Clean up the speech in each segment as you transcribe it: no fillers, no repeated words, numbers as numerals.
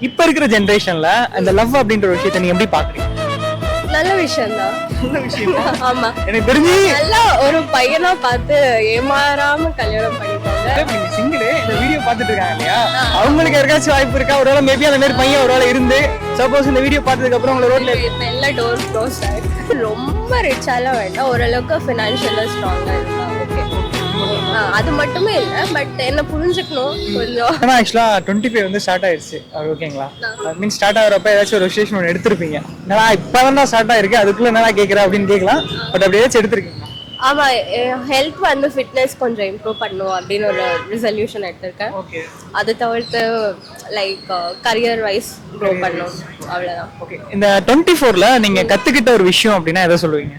இப்ப இருக்கிற ஜெனரேஷன்ல அந்த லவ் அப்படின்ற ஒரு விஷயத்தை நீங்க எப்படி பாக்குறீங்க? நல்ல விஷயம் தான். நல்ல விஷயம். ஆமா, எனக்கு தெரிஞ்சு நல்ல ஒரு பையனா பார்த்து ஏமாறாம கல்யாணம் பண்ணிக்கோங்க. நீங்க சிங்கிள் இந்த வீடியோ பாத்துட்டு இருக்காங்க இல்லையா, அவங்களுக்கு யாருக்காச்சும் வாய்ப்பு இருக்கா? ஒருவேளை மேபி அந்த மாதிரி பையன் ஒருவேளை இருந்து சப்போஸ் இந்த வீடியோ பார்த்ததுக்கு அப்புறம் உங்களை ரோட்ல எல்லா டோர் க்ளோஸ் ஆயிருக்கு. ரொம்ப ரிச்சாலாம் வேண்டாம், ஓரளவுக்கு ஃபினான்ஷியலா ஸ்ட்ராங்கா இருந்தா ஓகே. அது மட்டுமே இல்ல, பட் என்ன புரிஞ்சுக்கணும் கொஞ்சம். ஆனா ஆக்சுவலா 25 வந்து ஸ்டார்ட் ஆயிடுச்சு. ஓகேங்களா? மீன் ஸ்டார்ட் ஆகிறப்ப ஏதாச்சும் ஒரு விசேஷம் ஒன்று எடுத்திருப்பீங்க. நான் இப்பதான் தான் ஸ்டார்ட் ஆயிருக்கு, அதுக்குள்ள என்ன கேட்கறேன் அப்படின்னு கேட்கலாம். பட் அப்படி ஏதாச்சும் எடுத்திருக்கீங்க? ஆமா, ஹெல்த் வந்து ஃபிட்னஸ் கொஞ்சம் இம்ப்ரூவ் பண்ணும் அப்படின்னு ஒரு ரெசல்யூஷன் எடுத்திருக்கேன். ஓகே. அது தவிர்த்து லைக் கரியர் வைஸ் க்ரோ பண்ணும், அவ்வளவுதான். ஓகே. இந்த 24ல நீங்க கத்துக்கிட்ட ஒரு விஷயம் அப்படின்னா எதை சொல்லுவீங்க?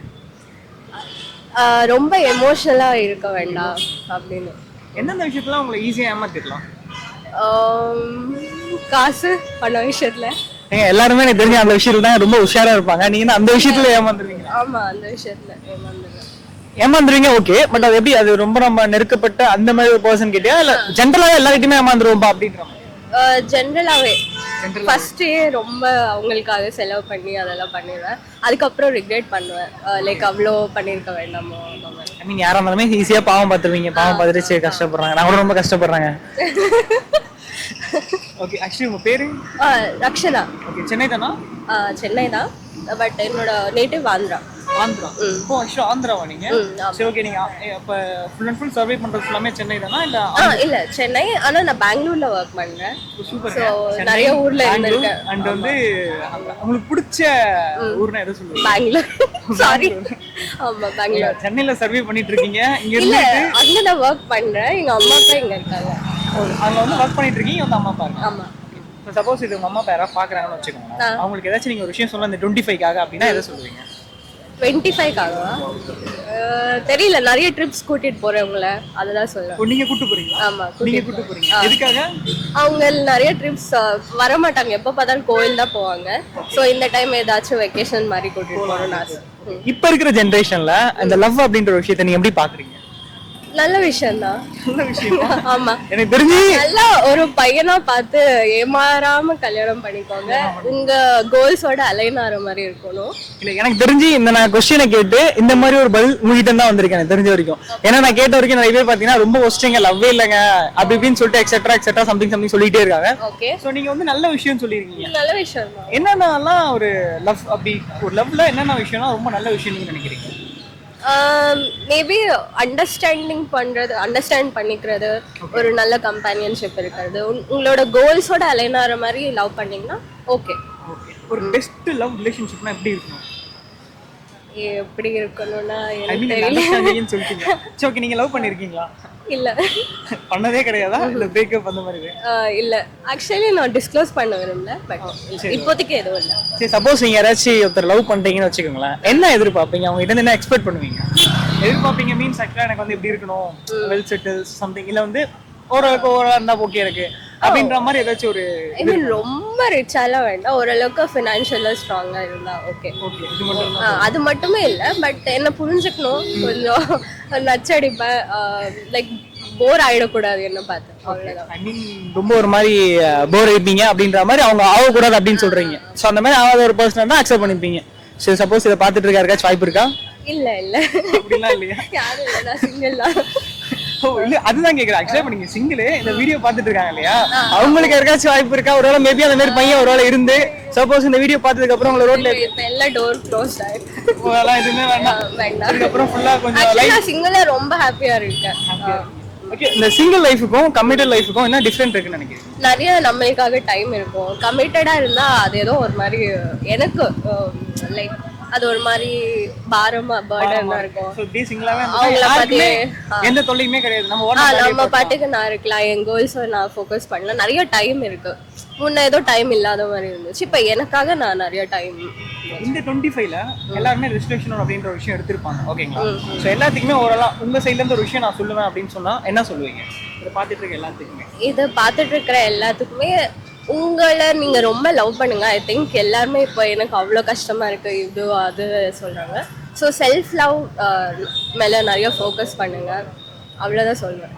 ரொம்ப எமோஷனலா இருக்க வேண்டாம் அப்படின்னு. எந்தெந்த விஷயத்துல உங்களை ஈஸியா ஏமாத்திடலாம்? காசு பண விஷயத்துல. நீங்க எல்லாருமே எனக்கு தெரிஞ்ச அந்த விஷயத்துல தான் ரொம்ப உஷாரா இருப்பாங்க. நீங்க அந்த விஷயத்துல ஏமாந்துருவீங்க? ஆமா, அந்த விஷயத்துல ஏமாந்துருவீங்க. ஓகே, பட் அது எப்படி? அது ரொம்ப நம்ம நெருக்கப்பட்ட அந்த மாதிரி ஒரு பர்சன் கிட்டயா இல்ல ஜென்ரலாவே எல்லாருக்குமே ஏமாந்துருவோம்பா அப்படின்ற மாதிரி? ஜென்ரலாவே ஃபர்ஸ்ட் ரொம்ப அவங்களுக்காக செலவு பண்ணி அதெல்லாம் பண்ணிடுவேன். அதுக்கப்புறம் ரிக்ரெட் பண்ணுவேன், லைக் அவ்வளோ பண்ணியிருக்க வேண்டாமோ அந்த மாதிரி. ஐ மீன் யாரா இருந்தாலுமே ஈஸியா பாவம் பார்த்துருவீங்க. பாவம் பார்த்துட்டு சரி கஷ்டப்படுறாங்க, நான் கூட ரொம்ப கஷ்டப்படுறாங்க. ஓகே. ஆக்சுவலி உங்க பேரு? ரக்ஷனா. ஓகே. சென்னை தானா? சென்னை தான், பட் என்னோட நேட்டிவ் ஆந்திரா. ஆந்திரா. ஓ, ஆக்சுவலி ஆந்திராவா நீங்க? சரி, ஓகே. நீங்க அப்ப ஃபுல் அண்ட் ஃபுல் சர்வே பண்றது எல்லாமே சென்னை தானா இல்ல? இல்ல சென்னை, ஆனா நான் பெங்களூர்ல ஒர்க் பண்றேன். சூப்பர். சோ நிறைய ஊர்ல இருந்திருக்கேன். அண்ட் வந்து உங்களுக்கு பிடிச்ச ஊர்னா எதை சொல்லுவீங்க? பெங்களூர். சாரி. ஆமா, பெங்களூர். சென்னையில சர்வே பண்ணிட்டு இருக்கீங்க. இங்க இல்ல, இருந்து அங்க நான் ஒர்க் பண்றேன். எங்க அம்மா அப்பா இங்க இருக்காங்க. அங்க வந்து ஒர்க் பண்ணிட்டு இருக்கீங்க, வந்து அம்மா அப்பா இருக்காங்க. ஆமா. சப்போஸ் இது உங்க அம்மா அப்பா யாராவது பாக்குறாங்கன்னு வச்சுக்கோங்க, அவங்களுக்கு ஏதாச்சும் நீங்க ஒரு விஷயம் சொல்ல இந்த 25க்காக அப்படின்னா எதை சொல்லுவீங்க? 25க்காகவா? தெரியல, நிறைய ட்ரிப்ஸ் கூட்டிட்டு போறவங்கள அததான் சொல்லுவேன். நீங்க கூட்டு போறீங்களா? ஆமா, நீங்க கூட்டு போறீங்க. எதுக்காக? அவங்க நிறைய ட்ரிப்ஸ் வர மாட்டாங்க, எப்ப பார்த்தாலும் கோயில் தான் போவாங்க. சோ இந்த டைம் ஏதாச்சும் வெக்கேஷன் மாதிரி கூட்டிட்டு போறோம்னு ஆசை. இப்ப இருக்கிற ஜெனரேஷன்ல அந்த லவ் அப்படின்ற ஒரு விஷயத்தை நீங்க எப்படி பாக்குறீங்க? நல்ல விஷயம் தான். நல்ல விஷயம். ஆமா, எனக்கு தெரிஞ்சு நல்ல ஒரு பையனா பார்த்து ஏமாறாம கல்யாணம் பண்ணிக்கோங்க. உங்க கோல்ஸோட அலைன் ஆற மாதிரி இருக்கணும். இல்ல, எனக்கு தெரிஞ்சு இந்த நான் கொஸ்டினை கேட்டு இந்த மாதிரி ஒரு பதில் உங்ககிட்ட தான் வந்திருக்கேன் எனக்கு தெரிஞ்ச வரைக்கும். ஏன்னா நான் கேட்ட வரைக்கும் நிறைய பேர் பாத்தீங்கன்னா ரொம்ப ஒஸ்டிங்க, லவ்வே இல்லைங்க அப்படி இப்படின்னு சொல்லிட்டு எக்ஸெட்ரா சம்திங் சொல்லிட்டே இருக்காங்க. ஓகே. சோ நீங்க வந்து நல்ல விஷயம் சொல்லிருக்கீங்க. நல்ல விஷயம் தான். என்னென்னலாம் ஒரு லவ் அப்படி ஒரு லவ்ல என்னென்ன விஷயம்னா ரொம்ப நல்ல விஷயம் நீங்க நினைக்கிறீங்க? மேபி அண்டர்ஸ்டாண்ட் பண்ணிக்கிறது, ஒரு நல்ல கம்பேனியன்ஷிப் இருக்கிறது, உங்களோட கோல்ஸோட அலைன் ஆற மாதிரி லவ் பண்ணீங்கன்னா ஓகே. ஒரு பெஸ்ட் லவ் ரிலேஷன்ஷிப்னா எப்படி இருக்கணும்? எப்படி இருக்கணும்னா ஐ எனக்கு மீன் தெரியல. அண்டர்ஸ்டாண்டிங்னு சொல்லிட்டீங்க. சரி, ஓகே. நீங்க லவ் பண்ணிருக்கீங்களா? இல்ல. பண்ணதே கிடையாதா இல்ல பிரேக்கப் அந்த மாதிரி? இல்ல, ஆக்சுவலி நான் டிஸ்க்ளோஸ் பண்ண விரும்பல, பட் இப்போதைக்கு எதுவும் இல்ல. சரி, சப்போஸ் நீங்க யாராச்சும் ஒருத்தர் லவ் பண்றீங்கன்னு வச்சுக்கோங்களேன், என்ன எதிர்பார்ப்பீங்க? அவங்க கிட்ட என்ன எக்ஸ்பெக்ட் பண்ணுவீங்க? எதிர்பார்ப்பீங்க மீன்ஸ் ஆக்சுவலா எனக்கு வந்து எப்படி இருக்கணும், வெல் செட்டில் சம்திங், இல்ல வந்து ஓரளவுக்கு இருந்தா ஓகே இருக்கு அப்படின்ற மாதிரி ஏதாச்சும் ஒரு ஐ மீன் ரொம்ப ரிச்சாலாம் வேண்டாம், ஓரளவுக்கு ஃபினான்ஷியலா ஸ்ட்ராங்கா இருந்தா ஓகே. ஓகே. இது மட்டும் அது மட்டுமே இல்ல, பட் என்ன புரிஞ்சுக்கணும் கொஞ்சம். நச்சடிப்பேன், லைக் போர் ஆயிடக்கூடாது என்ன பார்த்து, அவ்வளவுதான். ஐ மீன் ரொம்ப ஒரு மாதிரி போர் அடிப்பீங்க அப்படின்ற மாதிரி அவங்க ஆகக்கூடாது அப்படின்னு சொல்றீங்க. ஸோ அந்த மாதிரி ஆகாத ஒரு பர்சன் தான் அக்செப்ட் பண்ணிப்பீங்க. சரி, சப்போஸ் இதை பார்த்துட்டு இருக்க யாருக்காச்சும் வாய்ப்பு இருக்கா? இல்ல இல்ல, அப்படிலாம் இல்லையா? யாரும் இல்ல, நான் சிங்கிள் தான். ஓ, இல்ல அதுதான் கேக்குறேன். ஆக்சுவலா இப்ப நீங்க சிங்கிள் இந்த வீடியோ பார்த்துட்டு இருக்காங்க இல்லையா, அவங்களுக்கு யாருக்காச்சும் வாய்ப்பு இருக்கா? ஒருவேளை மேபி அந்த மாதிரி பையன் ஒருவேளை இருந்து சப்போஸ் இந்த வீடியோ பார்த்ததுக்கு அப்புறம் உங்களை ரோட்ல எல்லா டோர் க்ளோஸ் ஆயிருக்கு. அதெல்லாம் எதுவுமே வேண்டாம். அதுக்கப்புறம் ஃபுல்லா கொஞ்சம் லைஃப் நான் சிங்கிளா ரொம்ப ஹாப்பியா இருக்கேன். ஓகே. இந்த சிங்கிள் லைஃபுக்கும் கமிட்டட் லைஃபுக்கும் என்ன டிஃபரெண்ட் இருக்குன்னு நினைக்கிறேன்? நிறைய நம்மளுக்காக டைம் இருக்கும். கமிட்டடா இருந்தா அது ஏதோ ஒரு மாதிரி எனக்கு லைக் அது ஒரு மாதிரி பாரமா பர்டனா இருக்கும். சோ பீ சிங்கிளாவே அவங்கள பத்தி எந்த தொல்லையுமே கிடையாது. நம்ம பாட்டுக்கு நான் இருக்கலாம், என் கோல்ஸை நான் ஃபோக்கஸ் பண்ணலாம், நிறைய டைம் இருக்கு. முன்ன ஏதோ டைம் இல்லாத மாதிரி இருந்துச்சு, இப்ப எனக்காக நான் நிறைய டைம். இந்த 25ல எல்லாருமே ரெஸ்ட்ரிக்ஷன் அப்படின்ற ஒரு விஷயம் எடுத்திருப்பாங்க. ஓகேங்களா? சோ எல்லாத்துக்குமே ஓரளவு உங்க சைடுல இருந்து ஒரு விஷயம் நான் சொல்லுவேன் அப்படின்னு சொன்னா என்ன சொல்லுவீங்க? இத பாத்துட்டு இருக்க எல்லாத்துக்குமே இதை பார்த்துட்டு இருக்கிற எல்லாத்துக்குமே உங்களை நீங்க ரொம்ப லவ் பண்ணுங்க. ஐ திங்க் எல்லாருமே இப்போ எனக்கு அவ்வளோ கஷ்டமா இருக்கு இது அது சொல்றாங்க. ஸோ செல்ஃப் லவ் மேலே நிறைய ஃபோக்கஸ் பண்ணுங்க, அவ்வளோதான் சொல்லுவேன்.